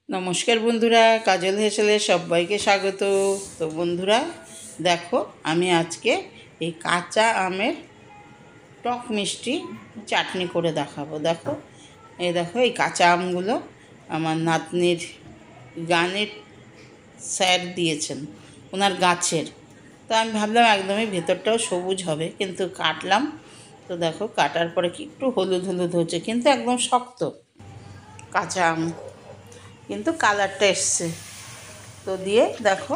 নমস্কার বন্ধুরা, কাজল হেসেলে সবাইকে স্বাগত। তো বন্ধুরা দেখো, আমি আজকে এই কাঁচা আমের টক মিষ্টি চাটনি করে দেখাবো। দেখো, এই কাঁচা আমগুলো আমার নাতনির গানের স্যার দিয়েছেন, ওনার গাছের। তো আমি ভাবলাম একদমই ভেতরটাও সবুজ হবে, কিন্তু কাটলাম। তো দেখো, কাটার পরে কি একটু হলুদ হলুদ হচ্ছে, কিন্তু একদম শক্ত কাঁচা আম, কিন্তু কালারটা এসছে। তো দিয়ে দেখো,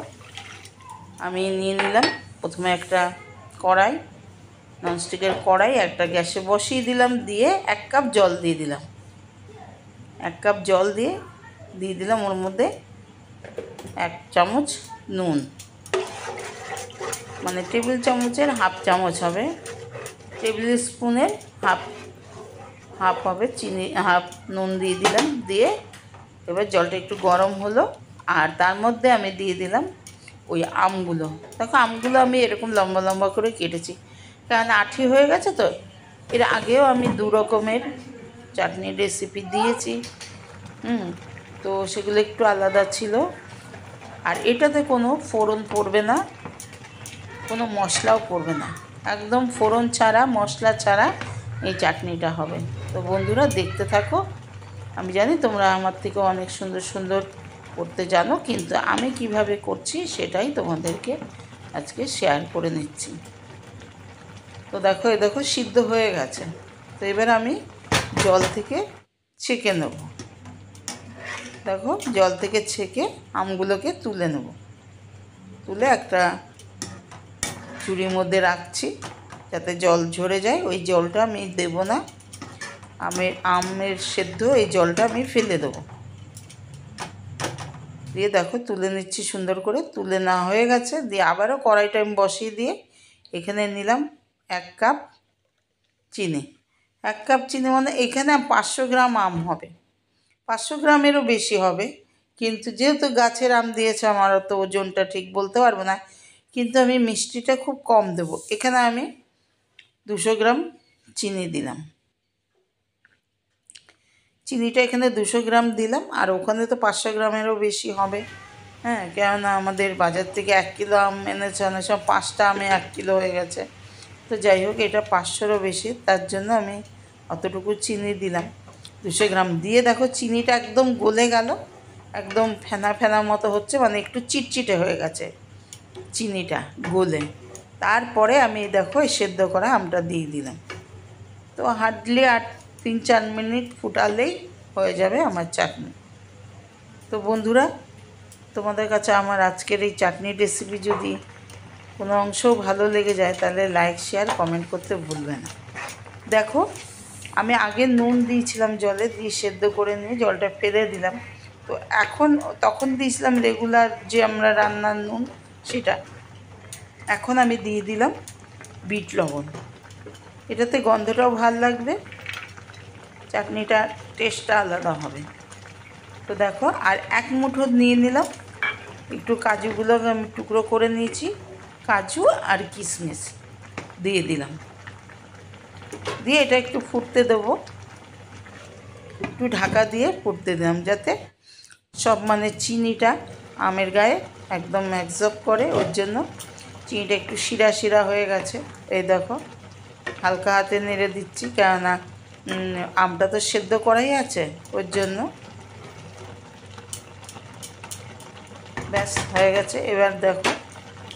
আমি নিয়ে নিলাম প্রথমে একটা কড়াই, ননস্টিকের কড়াই একটা গ্যাসে বসিয়ে দিলাম, দিয়ে 1 কাপ জল দিয়ে দিলাম। 1 কাপ জল দিয়ে দিলাম ওর মধ্যে 1 চামচ নুন, মানে টেবিল চামচের হাফ চামচ হবে, টেবিল স্পুনের হাফ হবে চিনি, হাফ নুন দিয়ে দিলাম। দিয়ে এবার জলটা একটু গরম হলো, আর তার মধ্যে আমি দিয়ে দিলাম ওই আমগুলো। দেখো, আমগুলো আমি এরকম লম্বা লম্বা করে কেটেছি, কারণ আঠি হয়ে গেছে। তো এর আগেও আমি 2 রকমের চাটনির রেসিপি দিয়েছি, তো সেগুলো একটু আলাদা ছিল। আর এটাতে কোনো ফোড়ন পড়বে না, কোনো মশলাও পড়বে না, একদম ফোড়ন ছাড়া, মশলা ছাড়া এই চাটনিটা হবে। তো বন্ধুরা দেখতে থাকো। আমি জানি তোমরা আমার থেকে অনেক সুন্দর সুন্দর করতে জানো, কিন্তু আমি কিভাবে করছি সেটাই তোমাদেরকে আজকে শেয়ার করে নিচ্ছি। তো দেখো, দেখো সিদ্ধ হয়ে গেছে। তো এবার আমি জল থেকে ছেঁকে নেব। দেখো, জল থেকে ছেঁকে আমগুলোকে তুলে নেব। তুলে একটা ঝুড়ির মধ্যে রাখছি, যাতে জল ঝরে যায়। ওই জলটা আমি দেব না, আমের সেদ্ধ এই জলটা আমি ফেলে দেবো। দিয়ে দেখো, তুলে নিচ্ছি সুন্দর করে। তুলে না হয়ে গেছে, দিয়ে আবারও কড়াইটা আমি বসিয়ে দিয়ে এখানে নিলাম 1 কাপ চিনি। 1 কাপ চিনি মানে এখানে 500 গ্রাম আম হবে, 500 গ্রামেরও বেশি হবে। কিন্তু যেহেতু গাছের আম দিয়েছে, আমারও তো ওজনটা ঠিক বলতে পারবো না, কিন্তু আমি মিষ্টিটা খুব কম দেবো। এখানে আমি 200 গ্রাম চিনি দিলাম। চিনিটা এখানে 200 গ্রাম দিলাম, আর ওখানে তো 500 গ্রামেরও বেশি হবে। কেননা আমাদের বাজার থেকে 1 কিলো আম এনেছে, অনেক সব 5টা আমে 1 কিলো হয়ে গেছে। তো যাই হোক, এটা 500রও বেশি, তার জন্য আমি অতটুকু চিনি দিলাম। 200 গ্রাম দিয়ে দেখো, চিনিটা একদম গলে গেল, একদম ফেনা ফেনা মতো হচ্ছে, মানে একটু চিটচিটে হয়ে গেছে চিনিটা গলে। তারপরে আমি দেখো এই সেদ্ধ করা আমটা দিয়ে দিলাম। তো হার্ডলি 3-4 মিনিট ফুটালেই হয়ে যাবে আমার চাটনি। তো বন্ধুরা, তোমাদের কাছে আমার আজকের এই চাটনির রেসিপি যদি কোনো অংশও ভালো লেগে যায়, তাহলে লাইক, শেয়ার, কমেন্ট করতে ভুলবে না। দেখো, আমি আগে নুন দিয়েছিলাম জলে, দিয়ে সেদ্ধ করে নিয়ে জলটা ফেলে দিলাম। তো তখন দিয়েছিলাম রেগুলার যে আমরা রান্নার নুন, সেটা। এখন আমি দিয়ে দিলাম বিট লবণ, এটাতে গন্ধটাও ভালো লাগবে, চাটনিটা টেস্টটা আলাদা হবে। তো দেখো, আর 1 মুঠো নিয়ে নিলাম, একটু কাজুগুলো আমি টুকরো করে নিয়েছি, কাজু আর কিশমিশ দিয়ে দিলাম। দিয়ে এটা একটু ফুটতে দেবো, একটু ঢাকা দিয়ে ফুটতে দিলাম, যাতে সব মানে চিনিটা আমের গায়ে একদম অ্যাবজর্ব করে। ওর জন্য চিনিটা একটু শিরা শিরা হয়ে গেছে। এই দেখো, হালকা হাতে নেড়ে দিচ্ছি, কেননা আমটা তো সেদ্ধ করাই আছে, ওর জন্য। ব্যাস হয়ে গেছে। এবার দেখো,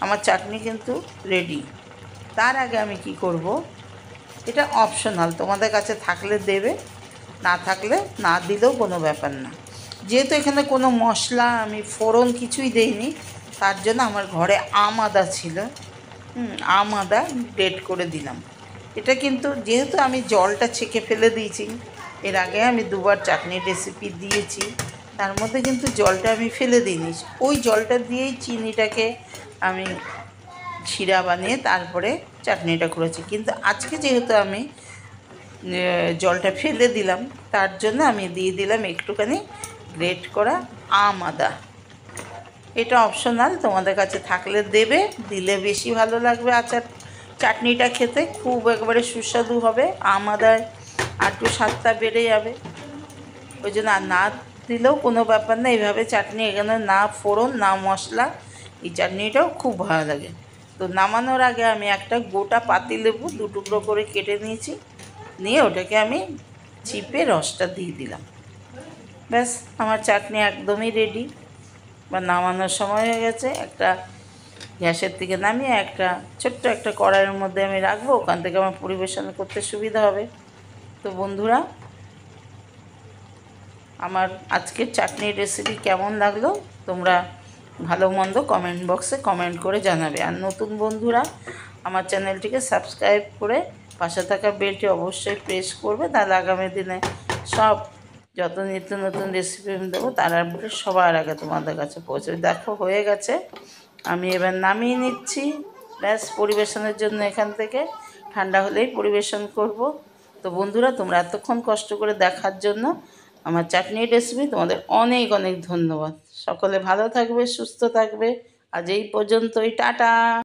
আমার চাটনি কিন্তু রেডি। তার আগে আমি কি করব, এটা অপশনাল, তোমাদের কাছে থাকলে দেবে, না থাকলে না দিলেও কোনো ব্যাপার না। যেহেতু এখানে কোনো মশলা, আমি ফোড়ন কিছুই দেইনি, তার জন্য আমার ঘরে আম আদা ছিল, আম আদা গ্রেট করে দিলাম। এটা কিন্তু যেহেতু আমি জলটা ছেঁকে ফেলে দিয়েছি, এর আগে আমি 2বার চাটনির রেসিপি দিয়েছি, তার মধ্যে কিন্তু জলটা আমি ফেলে দিইনি। ওই জলটা দিয়েই চিনিটাকে আমি শিরা বানিয়ে তারপরে চাটনিটা করেছি। কিন্তু আজকে যেহেতু আমি জলটা ফেলে দিলাম, তার জন্য আমি দিয়ে দিলাম একটুখানি গ্রেট করা আম আদা। এটা অপশনাল, তোমাদের কাছে থাকলে দেবে, দিলে বেশি ভালো লাগবে। চাটনিটা খেতে খুব একবারে সুস্বাদু হবে, আম আদায় আর একটু স্বাদটা বেড়ে যাবে। ওই জন্য, আর না দিলেও কোনো ব্যাপার না। এইভাবে চাটনি এখানে না ফোড়ন না মশলা, এই চাটনিটাও খুব ভালো লাগে। তো নামানোর আগে আমি একটা গোটা পাতিলেবু 2 টুকরো করে কেটে নিয়েছি, নিয়ে ওটাকে আমি চিপে রসটা দিয়ে দিলাম। ব্যাস, আমার চাটনি একদমই রেডি। বা নামানোর সময় হয়ে গেছে। একটা গ্যাসের থেকে নামিয়ে একটা ছোট্ট একটা কড়াইয়ের মধ্যে আমি রাখবো, ওখান থেকে আমার পরিবেশন করতে সুবিধা হবে। তো বন্ধুরা, আমার আজকের চাটনির রেসিপি কেমন লাগলো তোমরা ভালো মন্দ কমেন্ট বক্সে কমেন্ট করে জানাবে। আর নতুন বন্ধুরা আমার চ্যানেলটিকে সাবস্ক্রাইব করে পাশে থাকা বেলটি অবশ্যই প্রেস করবে, তাহলে আগামী দিনে সব যত নিত্য নতুন রেসিপি আমি দেবো তার আপডেট সবার আগে তোমাদের কাছে পৌঁছবে। দেখো হয়ে গেছে, আমি এবার নামিয়ে নিচ্ছি। ব্যাস, পরিবেশনের জন্য এখান থেকে ঠান্ডা হলেই পরিবেশন করব। তো বন্ধুরা, তোমরা এতক্ষণ কষ্ট করে দেখার জন্য আমার চাটনির রেসিপি তোমাদের অনেক অনেক ধন্যবাদ। সকলে ভালো থাকবে, সুস্থ থাকবে। আজ এই পর্যন্তই, টাটা।